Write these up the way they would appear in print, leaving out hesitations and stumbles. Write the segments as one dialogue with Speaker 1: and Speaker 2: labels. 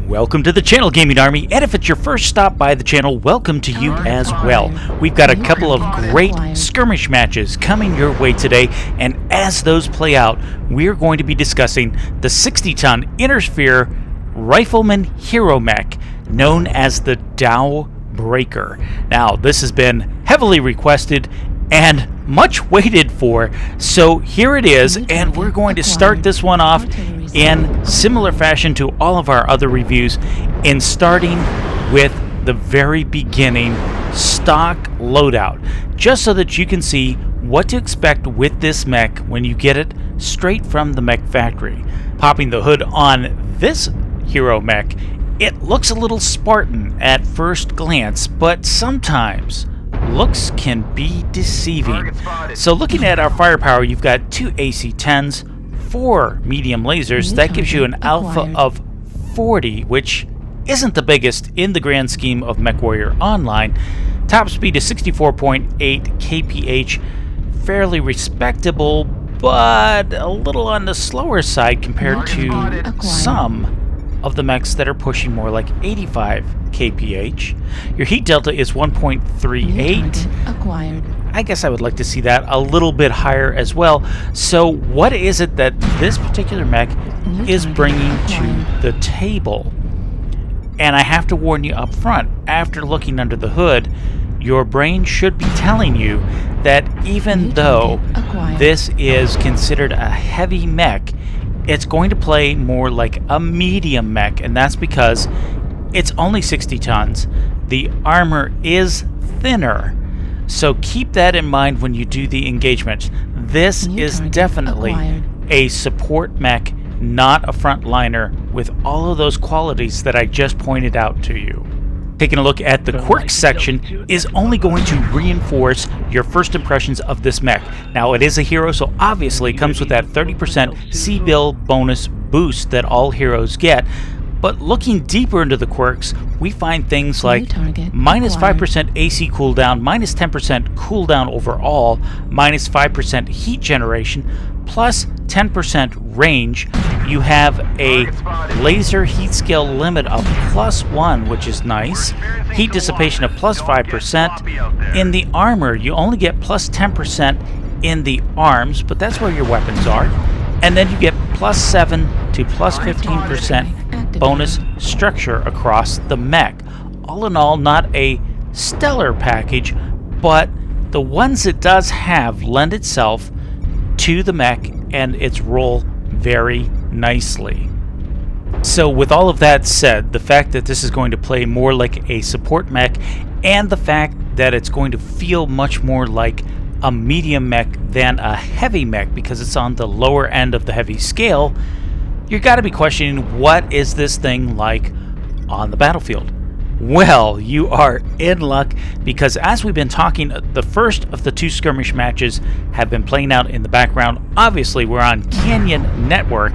Speaker 1: Welcome to the channel, Gaming Army, and if it's your first stop by the channel, welcome to you as well. We've got a couple of great skirmish matches coming your way today, and as those play out, we're going to be discussing the 60-ton Inner Sphere Rifleman Hero Mech, known as the Dow Breaker. Now, this has been heavily requested and much waited for, so here it is, and we're going to start this one off in similar fashion to all of our other reviews, in starting with the very beginning stock loadout, just so that you can see what to expect with this mech when you get it straight from the mech factory. Popping the hood on this hero mech, it looks a little Spartan at first glance, but sometimes looks can be deceiving. So looking at our firepower, you've got 2 AC-10s, 4 medium lasers. That gives you an alpha of 40, which isn't the biggest in the grand scheme of MechWarrior Online. Top speed is 64.8 kph, fairly respectable, but a little on the slower side compared to some of the mechs that are pushing more like 85 kph. Your heat delta is 1.38. I guess I would like to see that a little bit higher as well. So what is it that this particular mech is bringing to the table? And I have to warn you up front, after looking under the hood, your brain should be telling you that even though this is considered a heavy mech, it's going to play more like a medium mech, and that's because it's only 60 tons. The armor is thinner, so keep that in mind when you do the engagement. This is definitely a support mech, not a frontliner, with all of those qualities that I just pointed out to you. Taking a look at the quirks section is only going to reinforce your first impressions of this mech. Now, it is a hero, so obviously it comes with that 30% C-Bill bonus boost that all heroes get. But looking deeper into the quirks, we find things like minus 5% AC cooldown, minus 10% cooldown overall, minus 5% heat generation, plus 10% range. You have a laser heat scale limit of +1, which is nice. Heat dissipation of +5%. In the armor, you only get +10% in the arms, but that's where your weapons are. And then you get +7 to +15% bonus structure across the mech. All in all, not a stellar package, but the ones it does have lend itself to the mech and its role very nicely. So with all of that said, the fact that this is going to play more like a support mech, and the fact that it's going to feel much more like a medium mech than a heavy mech because it's on the lower end of the heavy scale, you got to be questioning, what is this thing like on the battlefield? Well, you are in luck, because as we've been talking, the first of the 2 skirmish matches have been playing out in the background. Obviously, we're on Canyon Network,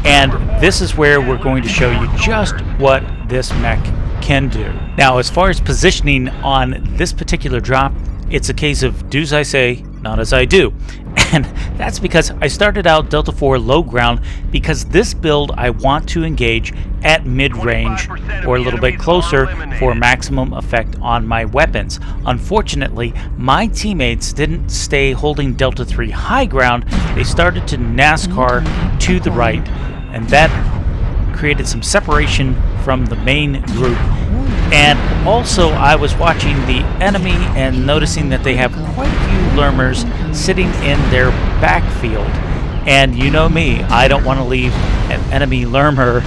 Speaker 1: and this is where we're going to show you just what this mech can do. Now, as far as positioning on this particular drop, it's a case of do as I say, not as I do. And that's because I started out Delta 4 low ground, because this build I want to engage at mid-range or a little bit closer for maximum effect on my weapons. Unfortunately, my teammates didn't stay holding Delta 3 high ground. They started to NASCAR to the right, and that created some separation from the main group. And also, I was watching the enemy and noticing that they have quite a few Lermers sitting in their backfield. And you know me, I don't want to leave an enemy Lermer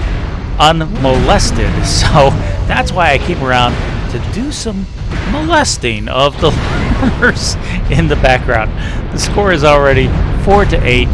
Speaker 1: unmolested. So that's why I came around to do some molesting of the Lermers in the background. The score is already 4-8.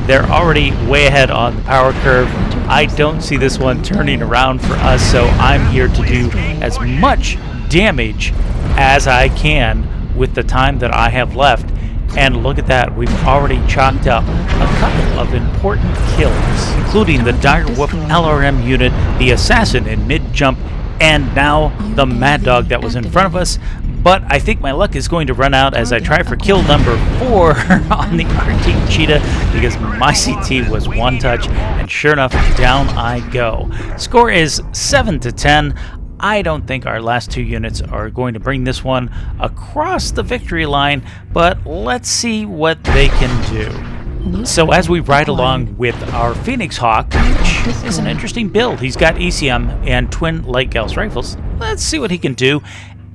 Speaker 1: They're already way ahead on the power curve. I don't see this one turning around for us, so I'm here to do as much damage as I can with the time that I have left. And look at that, we've already chalked up a couple of important kills, including the Direwolf LRM unit, the Assassin in mid-jump, and now the Mad Dog that was in front of us. But I think my luck is going to run out as I try for kill number 4 on the Arctic Cheetah, because my CT was one touch, and sure enough, down I go. Score is 7-10. I don't think our last 2 units are going to bring this one across the victory line, but let's see what they can do. So as we ride along with our Phoenix Hawk, which is an interesting build, he's got ECM and twin light Gauss rifles. Let's see what he can do.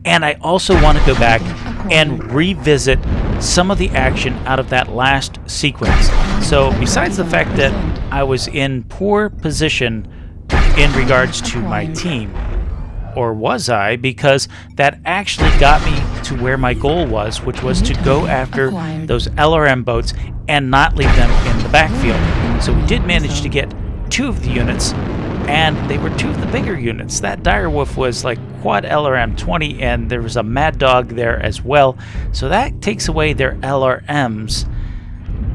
Speaker 1: And I also want to go back and revisit some of the action out of that last sequence. So besides the fact that I was in poor position in regards to my team, or was I? Because that actually got me to where my goal was, which was to go after those LRM boats and not leave them in the backfield. So we did manage to get 2 of the units, and they were 2 of the bigger units. That Direwolf was like quad LRM 20, and there was a Mad Dog there as well. So that takes away their LRMs.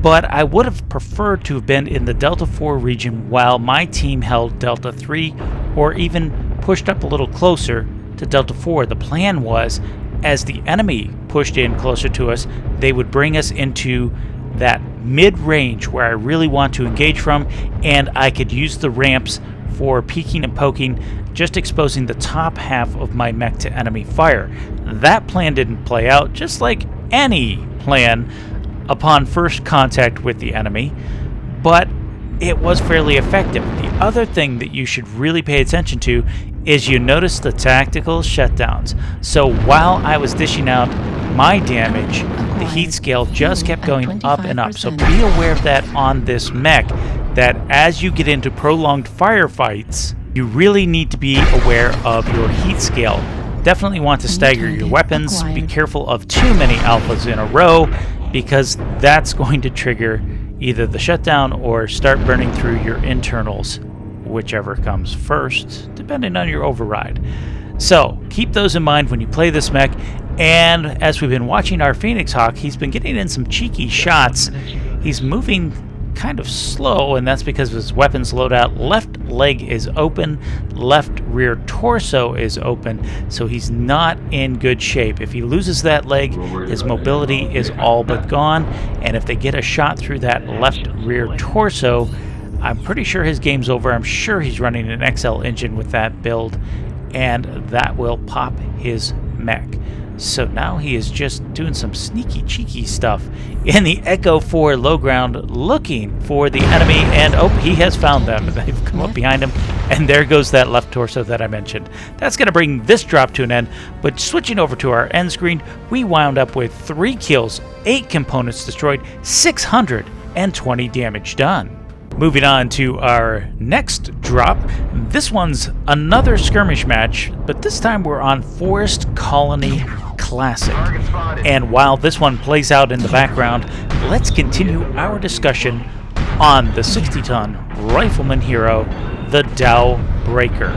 Speaker 1: But I would have preferred to have been in the Delta 4 region while my team held Delta 3, or even pushed up a little closer to Delta 4. The plan was, as the enemy pushed in closer to us, they would bring us into that mid-range where I really want to engage from, and I could use the ramps for peeking and poking, just exposing the top half of my mech to enemy fire. That plan didn't play out, just like any plan upon first contact with the enemy, but it was fairly effective. The other thing that you should really pay attention to is you notice the tactical shutdowns. So while I was dishing out my damage, the heat scale just kept going up and up. So be aware of that on this mech, that as you get into prolonged firefights, you really need to be aware of your heat scale. Definitely want to stagger your weapons. Be careful of too many alphas in a row, because that's going to trigger either the shutdown or start burning through your internals, whichever comes first, depending on your override. So keep those in mind when you play this mech. And as we've been watching our Phoenix Hawk, he's been getting in some cheeky shots. He's moving kind of slow, and that's because of his weapons loadout. Left leg is open, left rear torso is open, so he's not in good shape. If he loses that leg, his mobility is all but gone, and if they get a shot through that left rear torso, I'm pretty sure his game's over. I'm sure he's running an XL engine with that build, and that will pop his mech. So now he is just doing some sneaky, cheeky stuff in the Echo 4 low ground, looking for the enemy, and oh, he has found them. They've come up behind him, and there goes that left torso that I mentioned. That's going to bring this drop to an end, but switching over to our end screen, we wound up with 3 kills, 8 components destroyed, 620 damage done. Moving on to our next drop. This one's another skirmish match, but this time we're on Forest Colony Classic. And while this one plays out in the background, let's continue our discussion on the 60-ton rifleman hero, the Dow Breaker.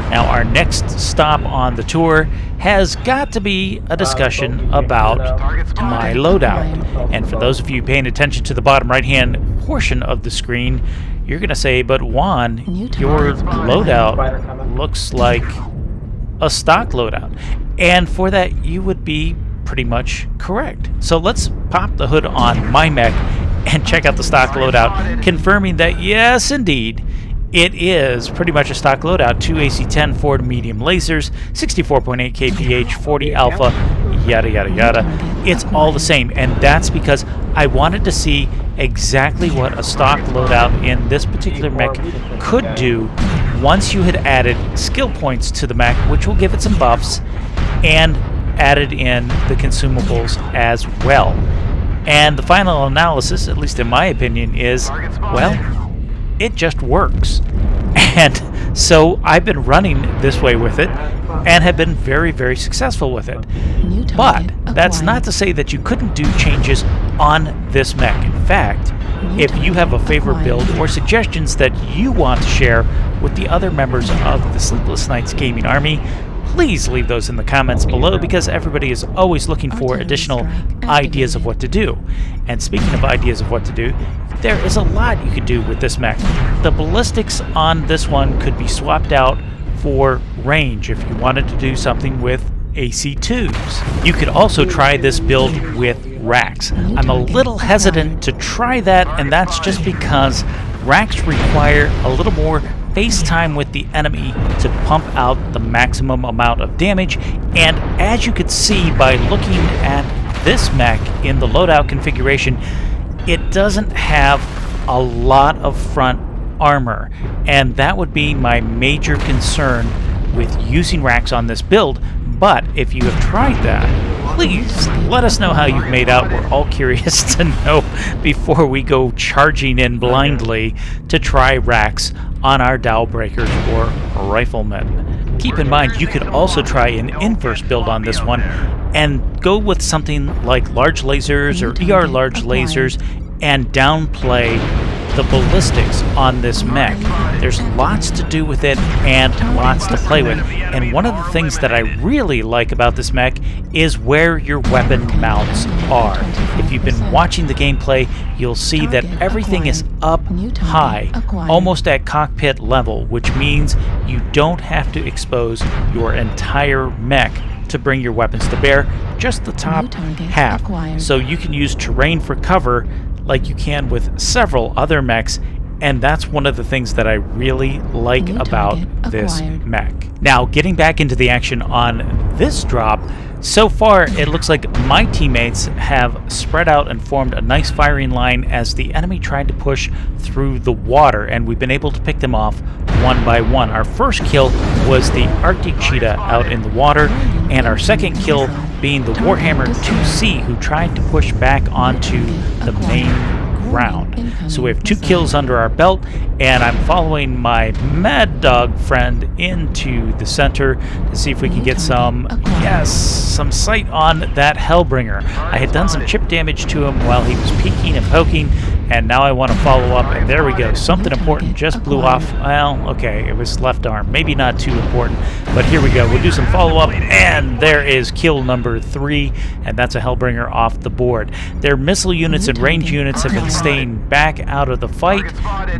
Speaker 1: Now, our next stop on the tour has got to be a discussion about my loadout. And for those of you paying attention to the bottom right-hand portion of the screen, you're going to say, but Juan, your loadout looks like a stock loadout. And for that, you would be pretty much correct. So let's pop the hood on my mech and check out the stock loadout, confirming that, yes, indeed, it is pretty much a stock loadout. 2 AC-10 Ford medium lasers, 64.8 kph, 40 alpha, yada yada yada. It's all the same, and that's because I wanted to see exactly what a stock loadout in this particular mech could do once you had added skill points to the mech, which will give it some buffs, and added in the consumables as well. And the final analysis, at least in my opinion, is, well, it just works. And so I've been running this way with it and have been very, very successful with it. But that's not to say that you couldn't do changes on this mech. In fact, if you have a favorite build or suggestions that you want to share with the other members of the Sleepless Nights gaming army, please leave those in the comments below, because everybody is always looking for additional ideas of what to do. And speaking of ideas of what to do, there is a lot you could do with this mech. The ballistics on this one could be swapped out for range if you wanted to do something with AC2s. You could also try this build with racks. I'm a little hesitant to try that, and that's just because racks require a little more face time with the enemy to pump out the maximum amount of damage, and as you could see by looking at this mech in the loadout configuration, it doesn't have a lot of front armor, and that would be my major concern with using racks on this build. But if you have tried that, please let us know how you've made out. We're all curious to know before we go charging in blindly to try racks on our dowel breakers or riflemen. Keep in mind, you could also try an inverse build on this one and go with something like large lasers or ER large lasers and downplay the ballistics on this mech. There's lots to do with it and lots to play with. And one of the things that I really like about this mech is where your weapon mounts are. If you've been watching the gameplay, you'll see that everything is up high, almost at cockpit level, which means you don't have to expose your entire mech to bring your weapons to bear, just the top half. So you can use terrain for cover like you can with several other mechs, and that's one of the things that I really like about this mech. Now, getting back into the action on this drop, so far it looks like my teammates have spread out and formed a nice firing line as the enemy tried to push through the water, and we've been able to pick them off one by one. Our first kill was the Arctic Cheetah out in the water, and our second kill being the Warhammer 2C, who tried to push back onto the main ground. So we have 2 kills under our belt, and I'm following my Mad Dog friend into the center to see if we can get some sight on that Hellbringer. I had done some chip damage to him while he was peeking and poking, and now I want to follow up, and there we go. Something important just blew off. Well, okay, it was left arm. Maybe not too important, but here we go. We'll do some follow-up, and there is kill number 3, and that's a Hellbringer off the board. Their missile units and range units have been staying back out of the fight,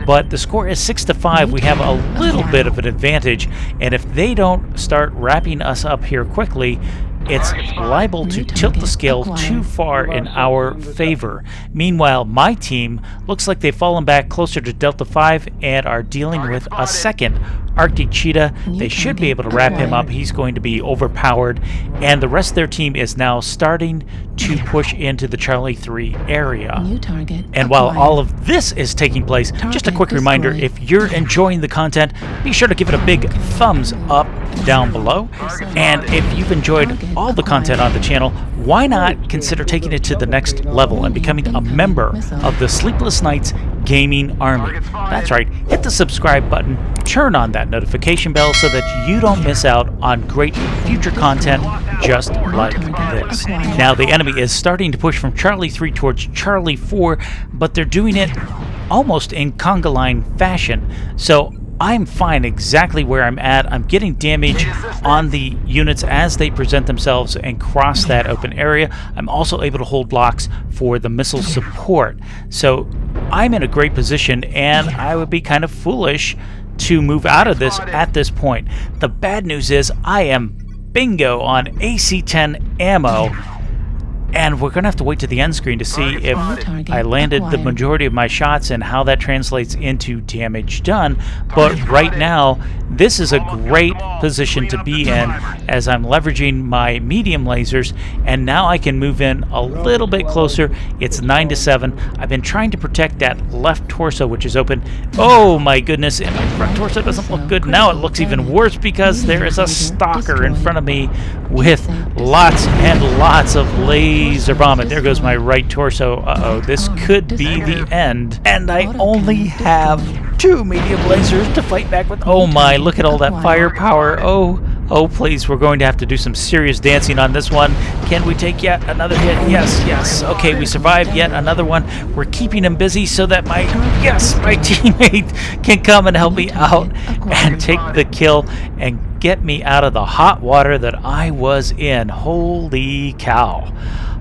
Speaker 1: but the score is 6-5. We have a little bit of an advantage, and if they don't start wrapping us up here quickly, it's liable to tilt the scale too far in our favor. Meanwhile, my team looks like they've fallen back closer to Delta 5 and are dealing with a second Arctic Cheetah. They should be able to wrap him up. He's going to be overpowered, and the rest of their team is now starting to push into the Charlie 3 area. And while all of this is taking place, just a quick reminder, if you're enjoying the content, be sure to give it a big thumbs up down below. And if you've enjoyed all the content on the channel, why not consider taking it to the next level and becoming a member of the Sleepless Nights Gaming Army? That's right, hit the subscribe button, turn on that notification bell so that you don't miss out on great future content just like this. Now, the enemy is starting to push from Charlie 3 towards Charlie 4, but they're doing it almost in conga line fashion. So I'm fine exactly where I'm at. I'm getting damage on the units as they present themselves and cross that open area. I'm also able to hold blocks for the missile support. So I'm in a great position, and I would be kind of foolish to move out of this at this point. The bad news is I am bingo on AC-10 ammo, and we're going to have to wait to the end screen to see if I landed the majority of my shots and how that translates into damage done. But right now, this is a great position to be in as I'm leveraging my medium lasers, and now I can move in a little bit closer. It's 9-7. I've been trying to protect that left torso, which is open. Oh my goodness, and my front torso doesn't look good. Now it looks even worse because there is a stalker in front of me with lots and lots of laser vomit. There goes my right torso. Uh-oh, this could be the end. And I only have 2 medium lasers to fight back with. Oh my, look at all that firepower. Oh please, we're going to have to do some serious dancing on this one. Can we take yet another hit? Yes. Okay, we survived yet another one. We're keeping him busy so that my teammate can come and help me out and take the kill and get me out of the hot water that I was in. Holy cow.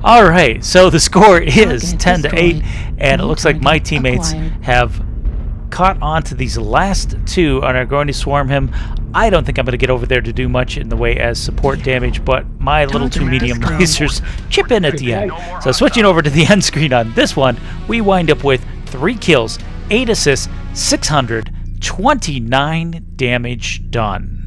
Speaker 1: All right, so the score is 10-8, and it looks like my teammates have caught on to these last two and are going to swarm him. I don't think I'm going to get over there to do much in the way as support damage, but my little 2 medium lasers chip in at the end. So switching over to the end screen on this one, we wind up with 3 kills, 8 assists, 629 damage done.